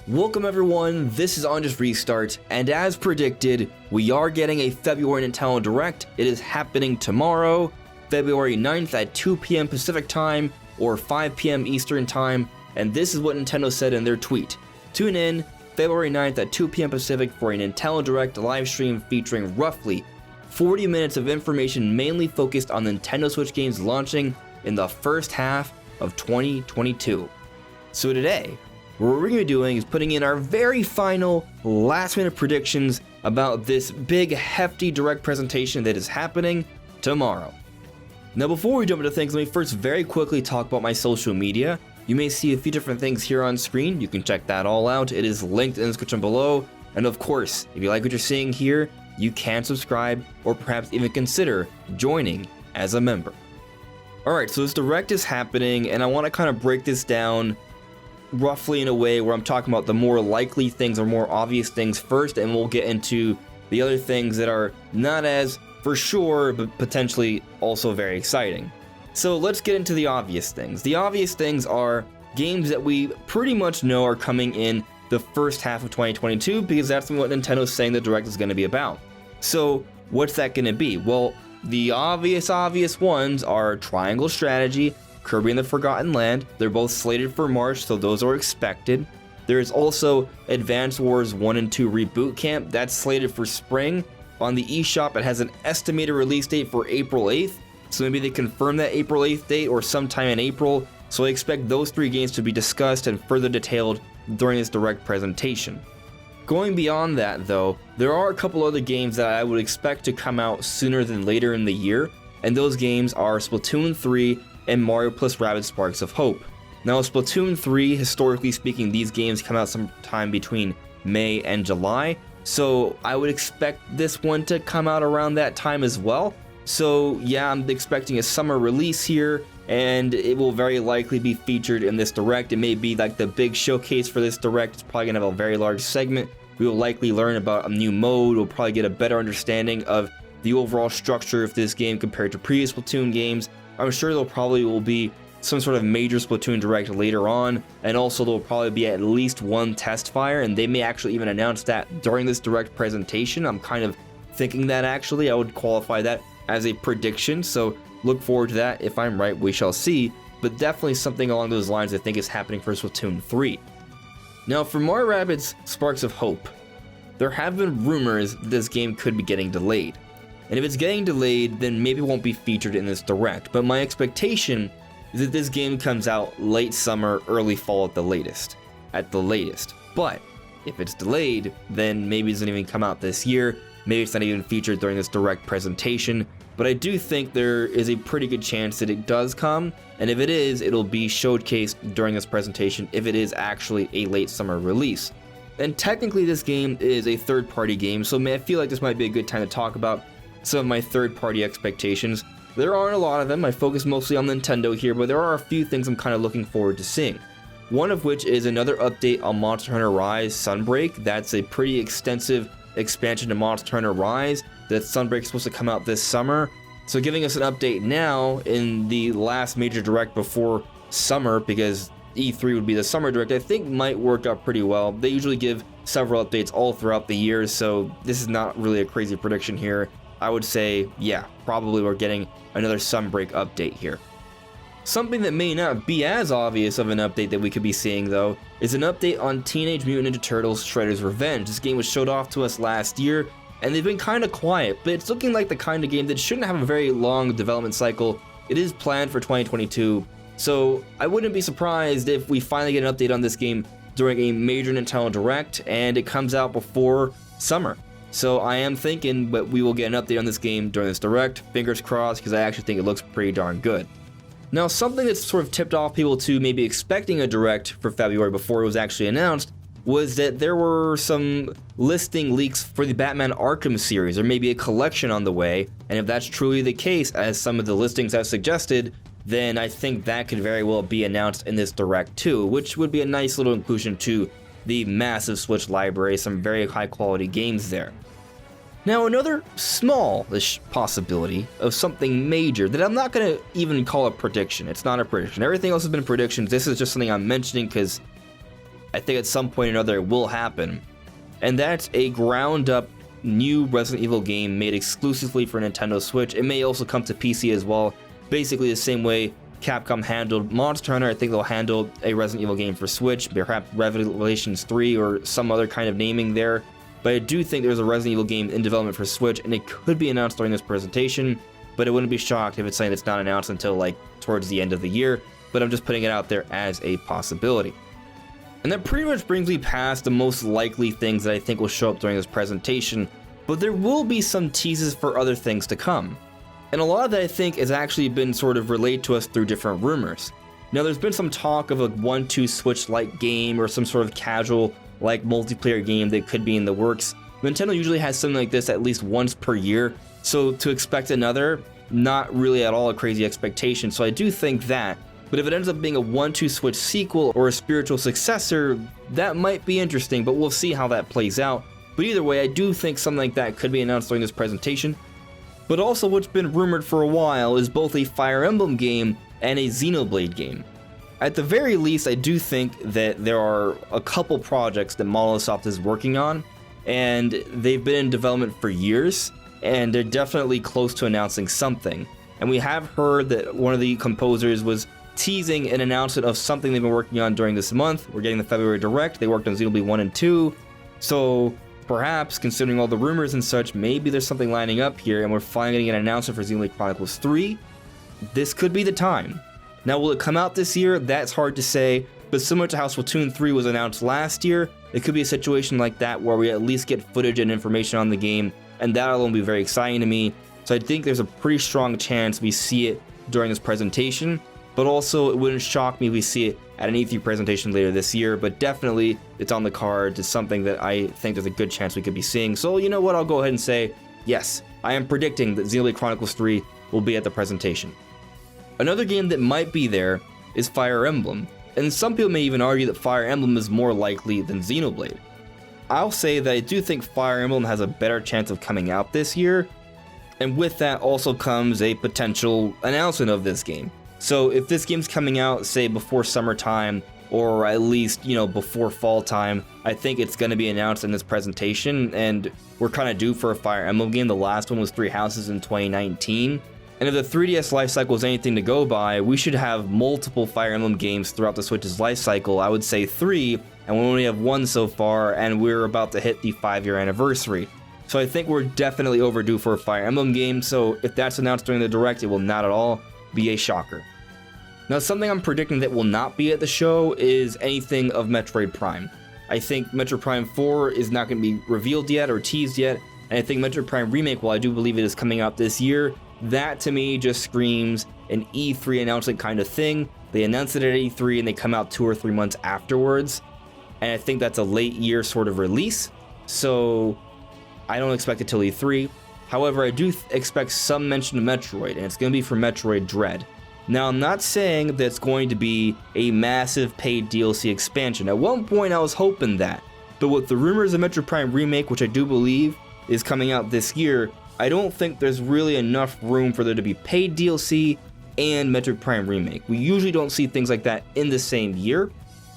Welcome everyone, this is On Just Restart, and as predicted, we are getting a February Nintendo Direct. It is happening tomorrow, February 9th at 2 PM Pacific Time, or 5 PM Eastern Time, and this is what Nintendo said in their tweet. Tune in February 9th at 2 PM Pacific for a Nintendo Direct live stream featuring roughly 40 minutes of information mainly focused on Nintendo Switch games launching in the first half of 2022. So today, what we're going to be doing is putting in our very final last-minute predictions about this big, hefty Direct presentation that is happening tomorrow. Now, before we jump into things, let me first very quickly talk about my social media. You may see a few different things here on screen. You can check that all out. It is linked in the description below. And of course, if you like what you're seeing here, you can subscribe or perhaps even consider joining as a member. Alright, so this Direct is happening, and I want to kind of break this down roughly in a way where I'm talking about the more likely things or more obvious things first, and we'll get into the other things that are not as for sure, but potentially also very exciting. So let's get into the obvious things. The obvious things are games that we pretty much know are coming in the first half of 2022, because that's what Nintendo's saying the Direct is going to be about. So what's that going to be? Well, the obvious ones are Triangle Strategy, Kirby and the Forgotten Land. They're both slated for March, so those are expected. There is also Advance Wars 1 and 2 Reboot Camp. That's slated for spring. On the eShop, it has an estimated release date for April 8th. So maybe they confirm that April 8th date or sometime in April. So I expect those three games to be discussed and further detailed during this Direct presentation. Going beyond that though, there are a couple other games that I would expect to come out sooner than later in the year. And those games are Splatoon 3 and Mario + Rabbids Sparks of Hope. Now Splatoon 3, historically speaking, these games come out sometime between May and July, so I would expect this one to come out around that time as well. So yeah, I'm expecting a summer release here, and it will very likely be featured in this Direct. It may be like the big showcase for this Direct. It's probably gonna have a very large segment. We will likely learn about a new mode. We'll probably get a better understanding of the overall structure of this game compared to previous Splatoon games. I'm sure there probably will be some sort of major Splatoon Direct later on, and also there will probably be at least one test fire, and they may actually even announce that during this Direct presentation. I'm kind of thinking that actually, I would qualify that as a prediction, so look forward to that. If I'm right, we shall see, but definitely something along those lines I think is happening for Splatoon 3. Now for Mario + Rabbids Sparks of Hope, there have been rumors that this game could be getting delayed. And if it's getting delayed, then maybe it won't be featured in this Direct. But my expectation is that this game comes out late summer, early fall at the latest. But if it's delayed, then maybe it doesn't even come out this year. Maybe it's not even featured during this Direct presentation. But I do think there is a pretty good chance that it does come. And if it is, it'll be showcased during this presentation if it is actually a late summer release. And technically this game is a third-party game, so I feel like this might be a good time to talk about some of my third-party expectations. There aren't a lot of them. I focus mostly on Nintendo here, but there are a few things I'm kind of looking forward to seeing. One of which is another update on Monster Hunter Rise Sunbreak. That's a pretty extensive expansion to Monster Hunter Rise. That Sunbreak is supposed to come out this summer. So giving us an update now in the last major Direct before summer, because E3 would be the summer Direct, I think might work out pretty well. They usually give several updates all throughout the year, so this is not really a crazy prediction here. I would say, yeah, probably we're getting another Sunbreak update here. Something that may not be as obvious of an update that we could be seeing, though, is an update on Teenage Mutant Ninja Turtles Shredder's Revenge. This game was showed off to us last year, and they've been kind of quiet, but it's looking like the kind of game that shouldn't have a very long development cycle. It is planned for 2022, so I wouldn't be surprised if we finally get an update on this game during a major Nintendo Direct, and it comes out before summer. So I am thinking that we will get an update on this game during this Direct. Fingers crossed, because I actually think it looks pretty darn good. Now, something that's sort of tipped off people to maybe expecting a Direct for February before it was actually announced was that there were some listing leaks for the Batman Arkham series, or maybe a collection on the way. And if that's truly the case, as some of the listings have suggested, then I think that could very well be announced in this Direct too, which would be a nice little inclusion to the massive Switch library, some very high quality games there. Now, another smallish possibility of something major that I'm not going to even call a prediction. It's not a prediction. Everything else has been predictions. This is just something I'm mentioning because I think at some point or another it will happen. And that's a ground up new Resident Evil game made exclusively for Nintendo Switch. It may also come to PC as well. Basically the same way Capcom handled Monster Hunter, I think they'll handle a Resident Evil game for Switch, perhaps Revelations 3 or some other kind of naming there. But I do think there's a Resident Evil game in development for Switch, and it could be announced during this presentation, but I wouldn't be shocked if it's saying it's not announced until like towards the end of the year, but I'm just putting it out there as a possibility. And that pretty much brings me past the most likely things that I think will show up during this presentation, but there will be some teases for other things to come. And a lot of that I think has actually been sort of relayed to us through different rumors. Now there's been some talk of a 1-2 Switch-like game or some sort of casual like multiplayer game that could be in the works. Nintendo usually has something like this at least once per year, so to expect another, not really at all a crazy expectation, so I do think that. But if it ends up being a 1-2 Switch sequel or a spiritual successor, that might be interesting, but we'll see how that plays out. But either way, I do think something like that could be announced during this presentation. But also what's been rumored for a while is both a Fire Emblem game and a Xenoblade game. At the very least, I do think that there are a couple projects that Monolith is working on, and they've been in development for years, and they're definitely close to announcing something. And we have heard that one of the composers was teasing an announcement of something they've been working on during this month. We're getting the February Direct. They worked on Xenoblade 1 and 2, so perhaps, considering all the rumors and such, maybe there's something lining up here, and we're finally getting an announcement for Xenoblade Chronicles 3. This could be the time. Now, will it come out this year? That's hard to say, but similar to how Splatoon 3 was announced last year, it could be a situation like that where we at least get footage and information on the game, and that alone will be very exciting to me. So I think there's a pretty strong chance we see it during this presentation, but also it wouldn't shock me if we see it at an E3 presentation later this year, but definitely it's on the cards. It's something that I think there's a good chance we could be seeing. So you know what, I'll go ahead and say, yes, I am predicting that Xenoblade Chronicles 3 will be at the presentation. Another game that might be there is Fire Emblem, and some people may even argue that Fire Emblem is more likely than Xenoblade. I'll say that I do think Fire Emblem has a better chance of coming out this year, and with that also comes a potential announcement of this game. So if this game's coming out, say before summertime, or at least, before fall time, I think it's going to be announced in this presentation, and we're kind of due for a Fire Emblem game. The last one was Three Houses in 2019. And if the 3DS lifecycle is anything to go by, we should have multiple Fire Emblem games throughout the Switch's lifecycle. I would say 3, and we only have 1 so far, and we're about to hit the 5-year anniversary. So I think we're definitely overdue for a Fire Emblem game, so if that's announced during the Direct, it will not at all be a shocker. Now, something I'm predicting that will not be at the show is anything of Metroid Prime. I think Metroid Prime 4 is not going to be revealed yet or teased yet, and I think Metroid Prime Remake, while I do believe it is coming out this year, that to me just screams an E3 announcement kind of thing. They announce it at E3 and they come out 2 or 3 months afterwards, and I think that's a late year sort of release, so I don't expect it till E3. However, I do expect some mention of Metroid, and it's going to be for Metroid Dread. Now, I'm not saying that it's going to be a massive paid DLC expansion. At one point I was hoping that, but with the rumors of Metroid Prime Remake, which I do believe is coming out this year, I don't think there's really enough room for there to be paid DLC and Metroid Prime Remake. We usually don't see things like that in the same year.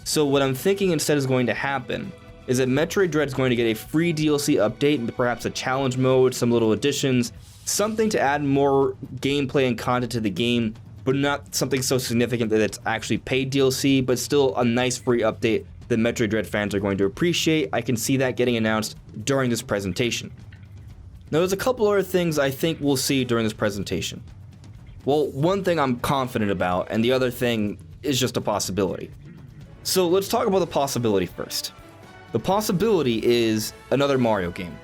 So what I'm thinking instead is going to happen is that Metroid Dread is going to get a free DLC update and perhaps a challenge mode, some little additions, something to add more gameplay and content to the game, but not something so significant that it's actually paid DLC, but still a nice free update that Metroid Dread fans are going to appreciate. I can see that getting announced during this presentation. Now, there's a couple other things I think we'll see during this presentation. Well, one thing I'm confident about, and the other thing is just a possibility. So let's talk about the possibility first. The possibility is another Mario game.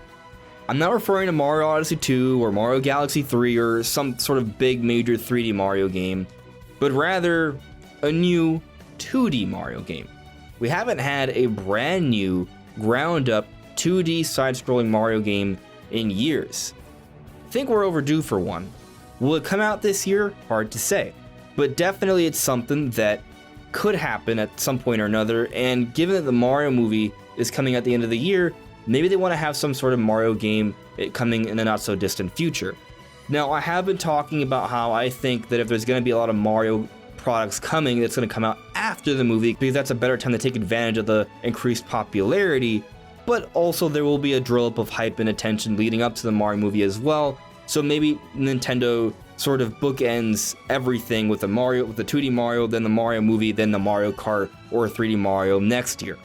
I'm not referring to Mario Odyssey 2 or Mario Galaxy 3 or some sort of big major 3D Mario game, but rather a new 2D Mario game. We haven't had a brand new, ground-up 2D side-scrolling Mario game in years. I think we're overdue for one. Will it come out this year? Hard to say. But definitely it's something that could happen at some point or another, and given that the Mario movie is coming at the end of the year, maybe they want to have some sort of Mario game coming in the not so distant future. Now, I have been talking about how I think that if there's going to be a lot of Mario products coming that's going to come out after the movie, because that's a better time to take advantage of the increased popularity. But also there will be a drill up of hype and attention leading up to the Mario movie as well. So maybe Nintendo sort of bookends everything with the 2D Mario, then the Mario movie, then the Mario Kart or 3D Mario next year.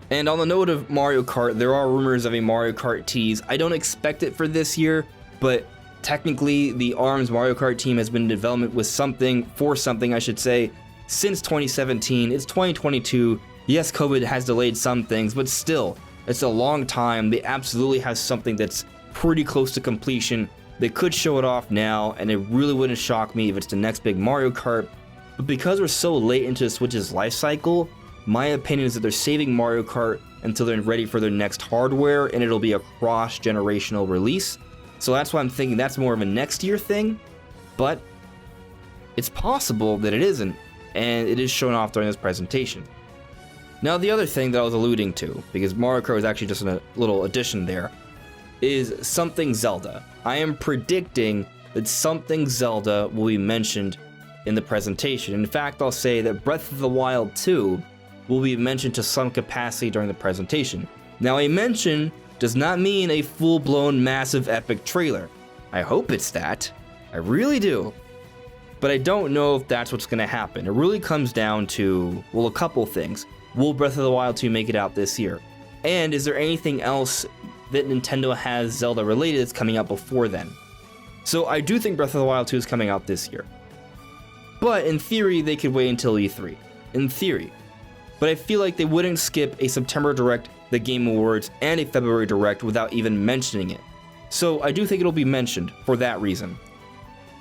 And on the note of Mario Kart, there are rumors of a Mario Kart tease. I don't expect it for this year, but technically the ARMS Mario Kart team has been in development with something, since 2017. It's 2022. Yes, COVID has delayed some things, but still, it's a long time. They absolutely have something that's pretty close to completion. They could show it off now, and it really wouldn't shock me if it's the next big Mario Kart. But because we're so late into the Switch's life cycle, my opinion is that they're saving Mario Kart until they're ready for their next hardware, and it'll be a cross-generational release. So that's why I'm thinking that's more of a next year thing, but it's possible that it isn't, and it is shown off during this presentation. Now, the other thing that I was alluding to, because Mario Kart was actually just a little addition there, is Something Zelda. I am predicting that Something Zelda will be mentioned in the presentation. In fact, I'll say that Breath of the Wild 2 will be mentioned to some capacity during the presentation. Now, a mention does not mean a full-blown massive epic trailer. I hope it's that. I really do. But I don't know if that's what's going to happen. It really comes down to, well, a couple things. Will Breath of the Wild 2 make it out this year? And is there anything else that Nintendo has Zelda related that's coming out before then? So I do think Breath of the Wild 2 is coming out this year. But in theory, they could wait until E3. In theory. But I feel like they wouldn't skip a September Direct, the Game Awards, and a February Direct without even mentioning it. So I do think it'll be mentioned for that reason.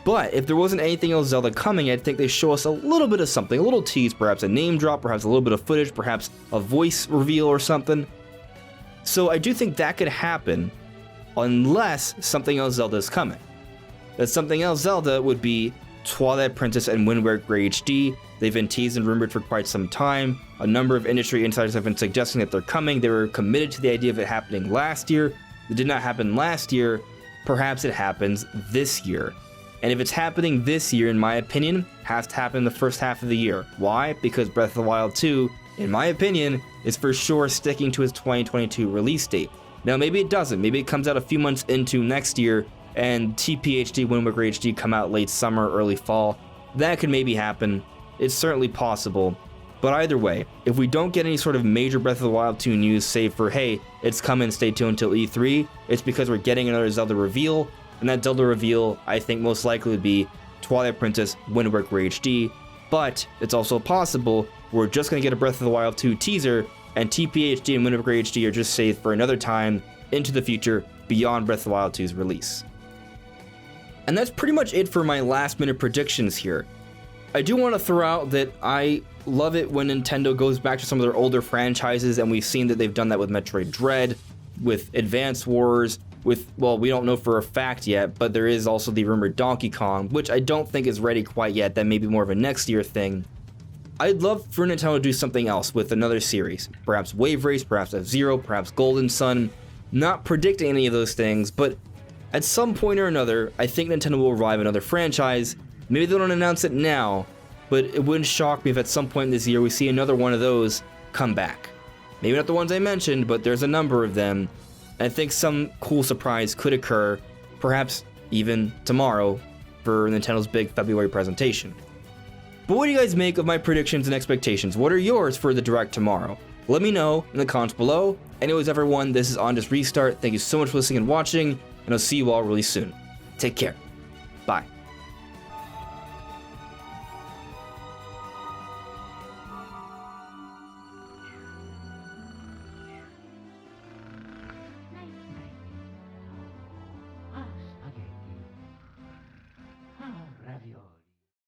But if there wasn't anything else Zelda coming, I'd think they show us a little bit of something, a little tease, perhaps a name drop, perhaps a little bit of footage, perhaps a voice reveal or something. So I do think that could happen unless something else Zelda is coming. That something else Zelda would be Twilight Princess and Wind Waker HD. They've been teased and rumored for quite some time. A number of industry insiders have been suggesting that they're coming. They were committed to the idea of it happening last year. It did not happen last year. Perhaps it happens this year. And if it's happening this year, in my opinion, it has to happen in the first half of the year. Why? Because Breath of the Wild 2, in my opinion, is for sure sticking to its 2022 release date. Now, maybe it doesn't. Maybe it comes out a few months into next year, and TPHD, Wind Waker HD come out late summer, early fall. That could maybe happen. It's certainly possible. But either way, if we don't get any sort of major Breath of the Wild 2 news, save for, hey, it's coming, stay tuned until E3, it's because we're getting another Zelda reveal, and that Zelda reveal, I think most likely would be Twilight Princess, Wind Waker HD, but it's also possible we're just going to get a Breath of the Wild 2 teaser, and TPHD and Wind Waker HD are just saved for another time into the future beyond Breath of the Wild 2's release. And that's pretty much it for my last minute predictions here. I do want to throw out that I love it when Nintendo goes back to some of their older franchises, and we've seen that they've done that with Metroid Dread, with Advance Wars, with, well, we don't know for a fact yet, but there is also the rumored Donkey Kong, which I don't think is ready quite yet. That may be more of a next year thing. I'd love for Nintendo to do something else with another series. Perhaps Wave Race, perhaps F-Zero, perhaps Golden Sun. Not predicting any of those things, but at some point or another, I think Nintendo will revive another franchise. Maybe they don't announce it now, but it wouldn't shock me if at some point this year we see another one of those come back. Maybe not the ones I mentioned, but there's a number of them. I think some cool surprise could occur, perhaps even tomorrow, for Nintendo's big February presentation. But what do you guys make of my predictions and expectations? What are yours for the Direct tomorrow? Let me know in the comments below. Anyways, everyone, this is On Just Restart. Thank you so much for listening and watching, and I'll see you all really soon. Take care. Bye.